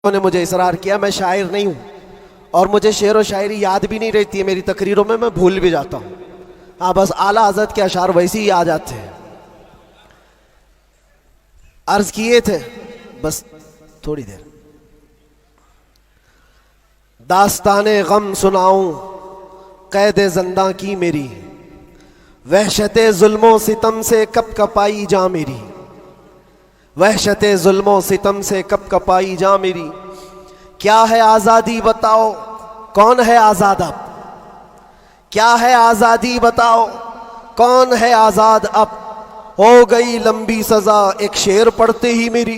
ने मुझे इसरार किया मैं शायर नहीं हूँ और मुझे शेर व शायरी याद भी नहीं रहती है। मेरी तकरीरों में मैं भूल भी जाता हूँ। हाँ, बस आला हज़रत के अशार वैसे ही आ जाते हैं। अर्ज किए थे बस थोड़ी देर। दास्ताने गम सुनाऊं कैद ज़िंदा की मेरी, वहशते जुल्मों सितम से कब कपाई जा मेरी, वहशते जुल्मों सितम से कब कपाई जा मेरी। क्या है आज़ादी बताओ, कौन है आज़ाद अब, क्या है आज़ादी बताओ, कौन है आज़ाद अब। हो गई लंबी सज़ा एक शेर पढ़ते ही मेरी,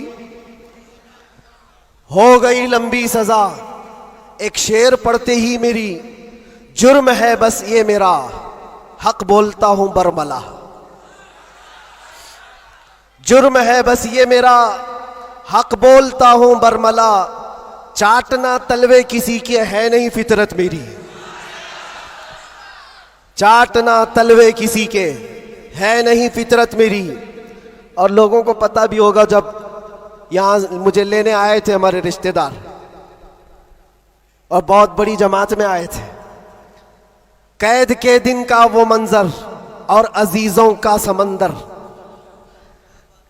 हो गई लंबी सज़ा एक शेर पढ़ते ही मेरी। जुर्म है बस ये मेरा हक बोलता हूं बरमला, जुर्म है बस ये मेरा हक बोलता हूं बरमला। चाटना तलवे किसी के है नहीं फितरत मेरी, चाटना तलवे किसी के है नहीं फितरत मेरी। और लोगों को पता भी होगा, जब यहाँ मुझे लेने आए थे हमारे रिश्तेदार और बहुत बड़ी जमात में आए थे, कैद के दिन का वो मंजर और अजीजों का समंदर,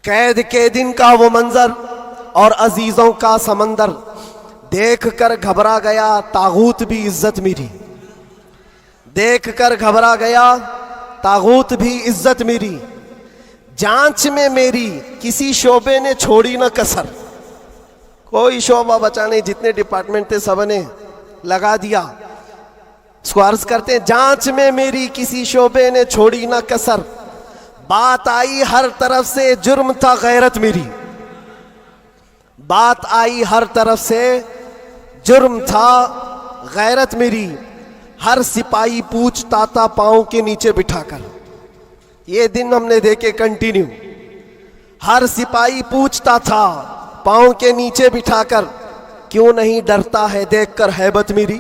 कैद के दिन का वो मंजर और अजीजों का समंदर। देख कर घबरा गया तागूत भी इज्जत मेरी, देख कर घबरा गया तागूत भी इज्जत मेरी। जांच में मेरी किसी शोबे ने छोड़ी ना कसर, कोई शोबा बचा नहीं, जितने डिपार्टमेंट थे सबने लगा दिया। इसको अर्ज करते हैं, जांच में मेरी किसी शोबे ने छोड़ी ना कसर। बात आई हर तरफ से जुर्म था गैरत मेरी, बात आई हर तरफ से जुर्म था गैरत मेरी। हर सिपाही पूछता था पांव के नीचे बिठाकर, ये दिन हमने देखे कंटिन्यू। हर सिपाही पूछता था पांव के नीचे बिठाकर, क्यों नहीं डरता है देखकर हैबत मेरी,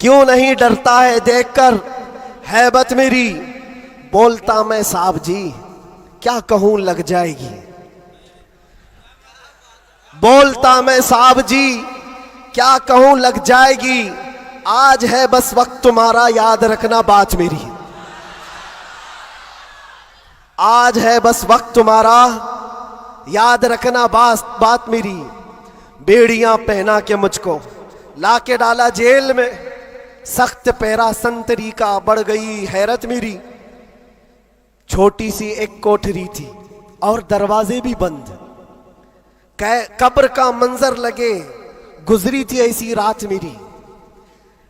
क्यों नहीं डरता है देखकर हैबत मेरी। बोलता मैं साहब जी क्या कहूं लग जाएगी, बोलता मैं साहब जी क्या कहूं लग जाएगी। आज है बस वक्त तुम्हारा याद रखना बात मेरी, आज है बस वक्त तुम्हारा याद रखना बात मेरी। बेड़ियां पहना के मुझको लाके डाला जेल में, सख्त पैरा संतरी का बढ़ गई हैरत मेरी। छोटी सी एक कोठरी थी और दरवाजे भी बंद, कब्र का मंजर लगे गुजरी थी ऐसी रात मेरी।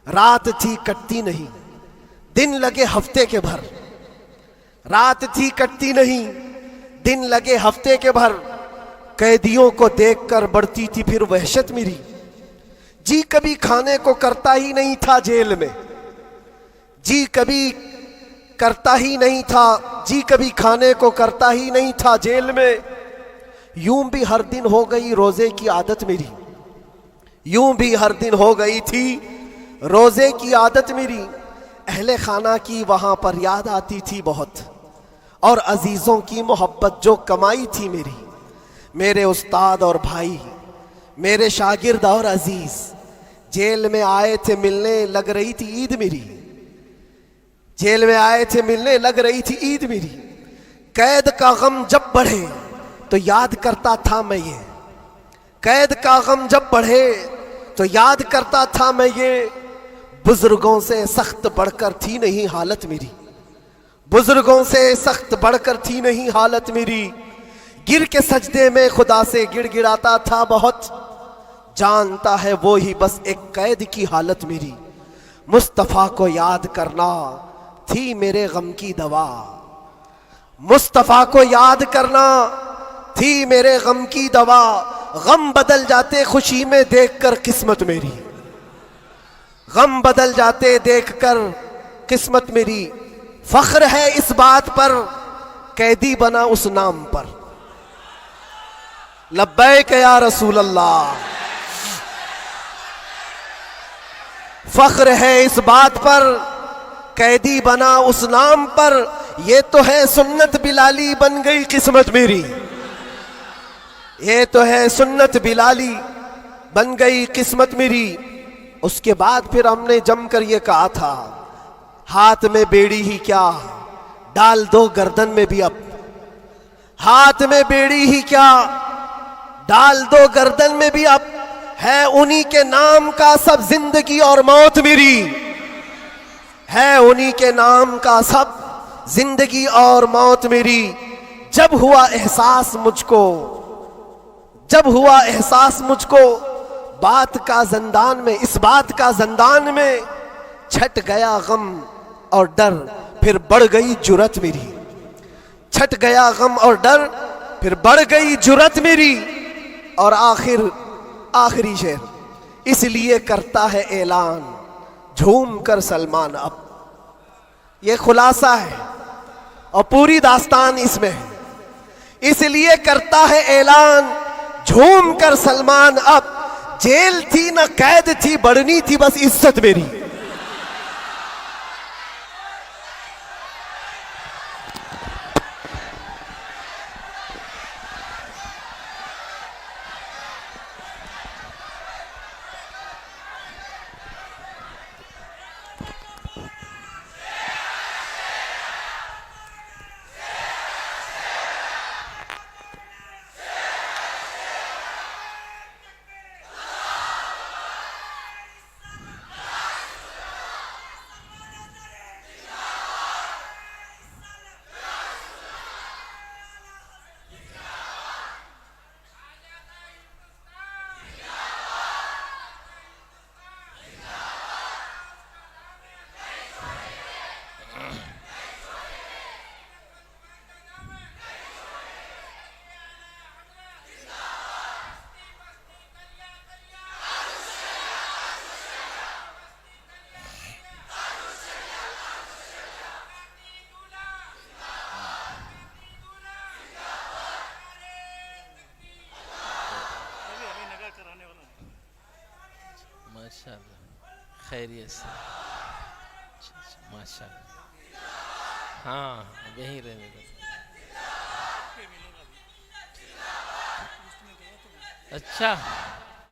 रात थी कटती नहीं, दिन लगे हफ्ते के भर, रात थी कटती नहीं, दिन लगे हफ्ते के भर। कैदियों को देखकर बढ़ती थी फिर वहशत मेरी। जी कभी खाने को करता ही नहीं था जेल में, जी कभी करता ही नहीं था, जी कभी खाने को करता ही नहीं था जेल में। यूं भी हर दिन हो गई रोजे की आदत मेरी, यूं भी हर दिन हो गई थी रोजे की आदत मेरी। अहले खाना की वहां पर याद आती थी बहुत, और अजीजों की मोहब्बत जो कमाई थी मेरी। मेरे उस्ताद और भाई, मेरे शागिर्द और अजीज जेल में आए थे मिलने, लग रही थी ईद मेरी, जेल में आए थे मिलने लग रही थी ईद मेरी। कैद का गम जब बढ़े तो याद करता था मैं ये, कैद का गम जब बढ़े तो याद करता था मैं ये। बुजुर्गों से सख्त बढ़कर थी नहीं हालत मेरी, बुजुर्गों से सख्त बढ़कर थी नहीं हालत मेरी। गिर के सजदे में खुदा से गिड़गिड़ाता था बहुत, जानता है वो ही बस एक कैद की हालत मेरी। मुस्तफ़ा को याद करना थी मेरे गम की दवा, मुस्तफ़ा को याद करना थी मेरे गम की दवा। गम बदल जाते खुशी में देखकर किस्मत मेरी, गम बदल जाते देखकर किस्मत मेरी। फख्र है इस बात पर कैदी बना उस नाम पर, लब्बैक या रसूल अल्लाह। फख्र है इस बात पर कैदी बना उस नाम पर, ये तो है सुन्नत बिलाली बन गई किस्मत मेरी, ये तो है सुन्नत बिलाली बन गई किस्मत मेरी। उसके बाद फिर हमने जमकर ये कहा था, हाथ में बेड़ी ही क्या, डाल दो गर्दन में भी अब। हाथ में बेड़ी ही क्या, डाल दो गर्दन में भी अब। है उन्हीं के नाम का सब जिंदगी और मौत मेरी। है उन्हीं के नाम का सब जिंदगी और मौत मेरी। जब हुआ एहसास मुझको, जब हुआ एहसास मुझको, बात का जंदान में, इस बात का जंदान में, छट गया गम और डर, फिर बढ़ गई जुरत मेरी। छट गया गम और डर, फिर बढ़ गई जुरत मेरी। और आखिरी शेर, इसलिए करता है ऐलान झूम कर सलमान अब। ये खुलासा है और पूरी दास्तान इसमें है। इसलिए करता है ऐलान झूम कर सलमान अब। जेल थी न कैद थी, बढ़नी थी बस इज्जत मेरी। माशाल्लाह, खैरियत से। माशाल्लाह, हाँ यहीं रहने दो। अच्छा।